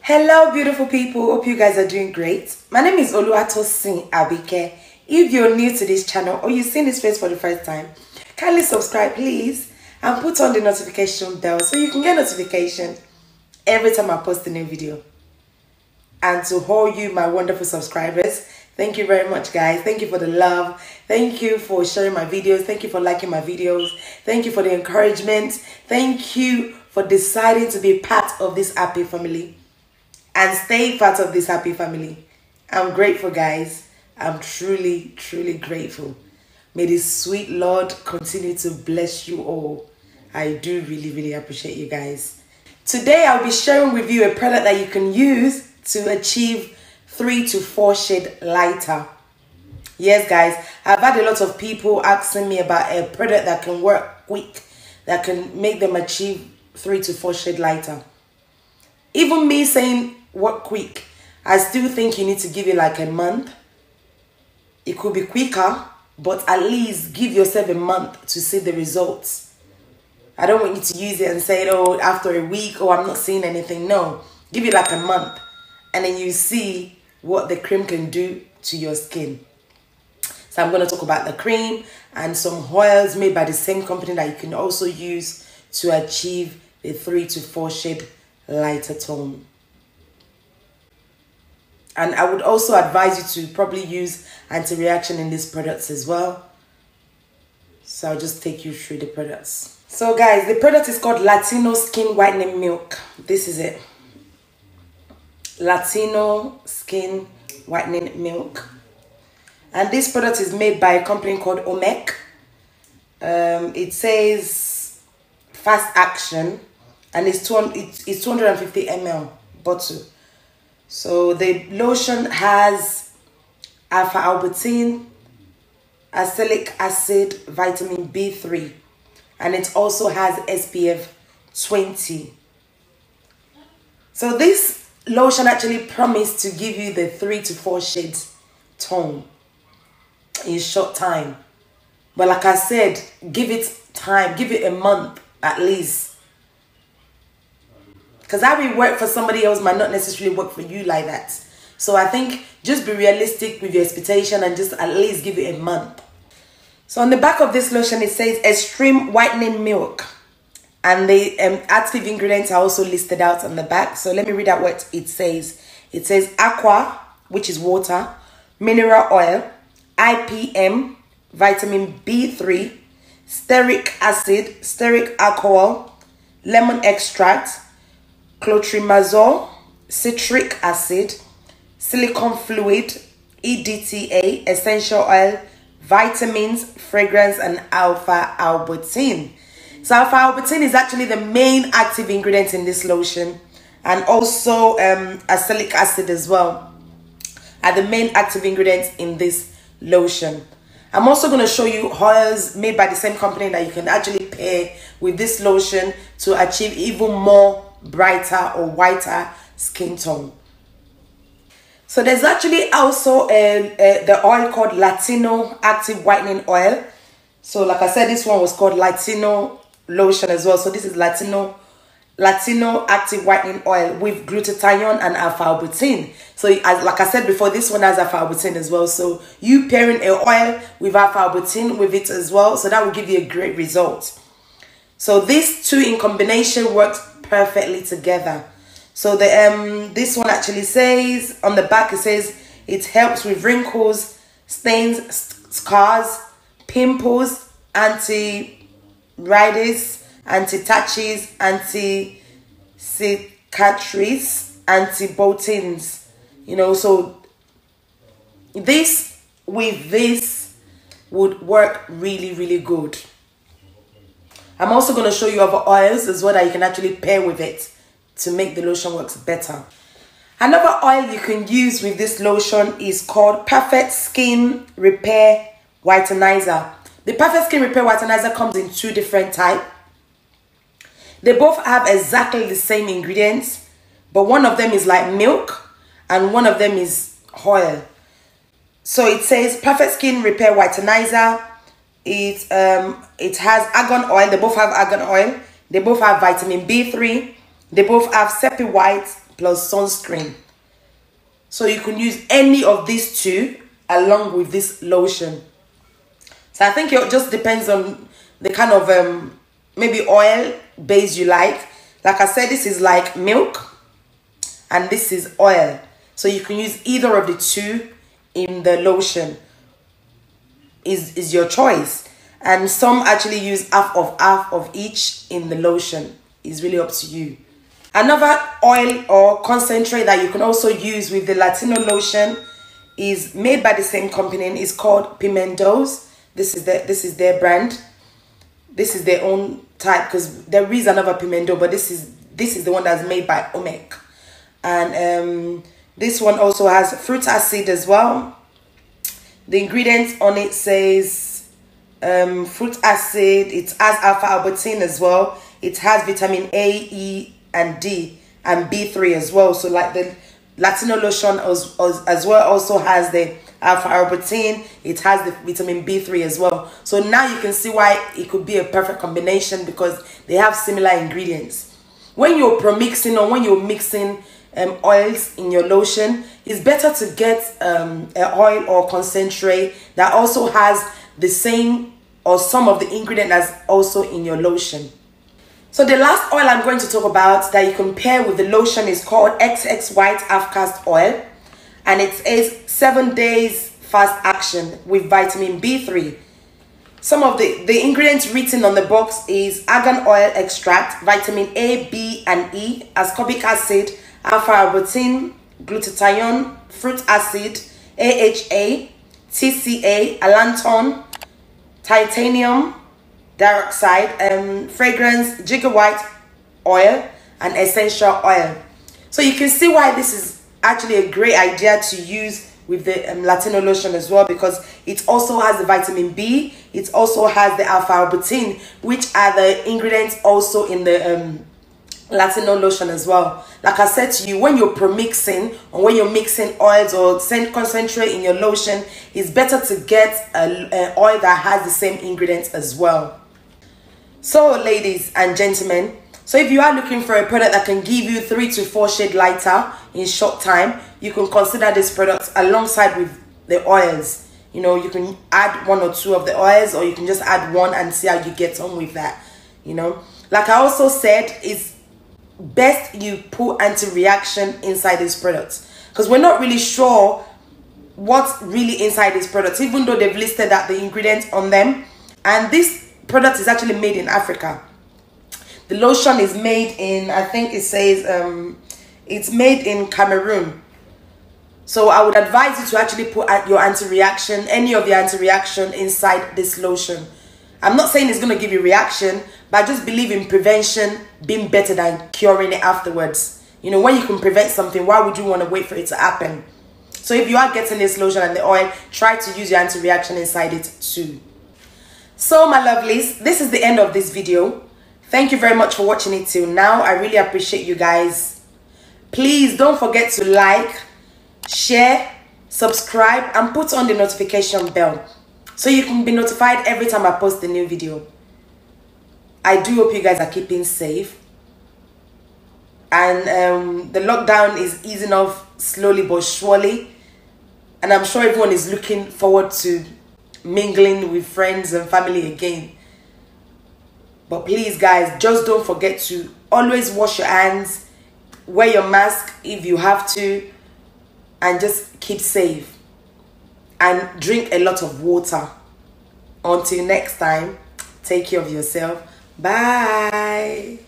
Hello beautiful people, hope you guys are doing great. My name is Abike. If you're new to this channel or you've seen this face for the first time, kindly subscribe please and put on the notification bell so you can get notification every time I post a new video. And to all you my wonderful subscribers, thank you very much guys. Thank you for the love, thank you for sharing my videos, thank you for liking my videos, thank you for the encouragement, thank you for deciding to be part of this happy family and stay part of this happy family. I'm grateful guys. I'm truly grateful. May the sweet Lord continue to bless you all. I do really appreciate you guys. Today I'll be sharing with you a product that you can use to achieve 3 to 4 shade lighter. Yes guys, I've had a lot of people asking me about a product that can work quick, that can make them achieve 3 to 4 shade lighter. Even me saying work quick, I still think you need to give it like a month. It could be quicker, but at least give yourself a month to see the results. I don't want you to use it and say, oh, after a week, oh, I'm not seeing anything. No, give it like a month and then you see what the cream can do to your skin. So I'm going to talk about the cream and some oils made by the same company that you can also use to achieve the 3 to 4 shade lighter tone. And I would also advise you to probably use anti-reaction in these products as well. So I'll just take you through the products. So guys, the product is called Latino Skin Whitening Milk. This is it. Latino Skin Whitening Milk. And this product is made by a company called Abike. It says fast action and it's 250 ml bottle. So the lotion has alpha-arbutin, acelaic acid, vitamin B3, and it also has SPF 20. So this lotion actually promised to give you the 3 to 4 shades tone in short time. But like I said, give it time, give it a month at least. Because how it work for somebody else might not necessarily work for you like that. So I think just be realistic with your expectation and just at least give it a month. So on the back of this lotion, it says extreme whitening milk. And the active ingredients are also listed out on the back. So let me read out what it says. It says aqua, which is water, mineral oil, IPM, vitamin B3, stearic acid, stearic alcohol, lemon extract, clotrimazole, citric acid, silicone fluid, EDTA, essential oil, vitamins, fragrance, and alpha-arbutin. So alpha-arbutin is actually the main active ingredient in this lotion, and also acelaic acid as well are the main active ingredients in this lotion. I'm also going to show you oils made by the same company that you can actually pair with this lotion to achieve even more brighter or whiter skin tone. So there's actually also the oil called Latino Active Whitening Oil. So like I said, this one was called Latino Lotion as well. So this is Latino Active Whitening Oil with glutathione and alpha-arbutin. So like I said before, this one has alpha-arbutin as well. So you pairing an oil with alpha-arbutin with it as well, so that will give you a great result. So these two in combination works perfectly together. So the this one actually says on the back, it says it helps with wrinkles, stains, scars, pimples, anti-riders, anti-tatches, anti-cicatrices, anti-botins. You know, so this with this would work really good. I'm also going to show you other oils as well that you can actually pair with it to make the lotion works better. Another oil you can use with this lotion is called Perfect Skin Repair Whitenizer. The Perfect Skin Repair Whitenizer comes in 2 different types. They both have exactly the same ingredients, but one of them is like milk and one of them is oil. So it says Perfect Skin Repair Whitenizer. It has argan oil. They both have argan oil. They both have vitamin B3. They both have Seppi White, plus sunscreen. So you can use any of these two along with this lotion. So I think it just depends on the kind of maybe oil base you like. Like I said, this is like milk and this is oil. So you can use either of the two in the lotion. Is your choice. And some actually use half of each in the lotion. It's really up to you. Another oil or concentrate that you can also use with the Latino lotion is made by the same company. It's called Pimentos. This is their brand. This is their own type, because there is another Pimento, but this is the one that's made by Abike. And this one also has fruit acid as well. The ingredients on it says fruit acid. It has alpha-arbutin as well. It has vitamin A, E, and D, and B3 as well. So like the Latino lotion as well also has the alpha-arbutin. It has the vitamin B3 as well. So now you can see why it could be a perfect combination, because they have similar ingredients. When you're pro-mixing or when you're mixing oils in your lotion, it's better to get an oil or concentrate that also has the same or some of the ingredient that's also in your lotion. So the last oil I'm going to talk about that you can pair with the lotion is called XX White Half Cast Oil, and it is 7 days fast action with vitamin B3. Some of the ingredients written on the box is argan oil extract, vitamin A, B, and E, ascorbic acid, alpha-arbutin, glutathione, fruit acid, AHA, TCA, allantoin, titanium dioxide, fragrance, jigger white oil, and essential oil. So you can see why this is actually a great idea to use with the Latino lotion as well, because it also has the vitamin B, it also has the alpha-arbutin, which are the ingredients also in the Latino lotion as well. Like I said to you, when you're pro-mixing or when you're mixing oils or concentrate in your lotion, it's better to get an oil that has the same ingredients as well. So ladies and gentlemen, so if you are looking for a product that can give you 3 to 4 shades lighter in short time, you can consider this product alongside with the oils. You know, you can add 1 or 2 of the oils, or you can just add 1 and see how you get on with that. You know, like I also said, it's best you put anti-reaction inside this product, because we're not really sure what's really inside this product, even though they've listed that the ingredients on them. And this product is actually made in Africa. The lotion is made in, I think it says it's made in Cameroon. So I would advise you to actually put your anti-reaction, any of the anti-reaction inside this lotion. I'm not saying it's going to give you reaction, but I just believe in prevention being better than curing it afterwards. You know, when you can prevent something, why would you want to wait for it to happen? So if you are getting this lotion and the oil, try to use your anti-reaction inside it too. So my lovelies, this is the end of this video. Thank you very much for watching it till now. I really appreciate you guys. Please don't forget to like, share, subscribe, and put on the notification bell so you can be notified every time I post a new video. I do hope you guys are keeping safe. And the lockdown is easing off slowly but surely. And I'm sure everyone is looking forward to mingling with friends and family again. But please guys, just don't forget to always wash your hands, wear your mask if you have to, and just keep safe. And drink a lot of water. Until next time, take care of yourself. Bye.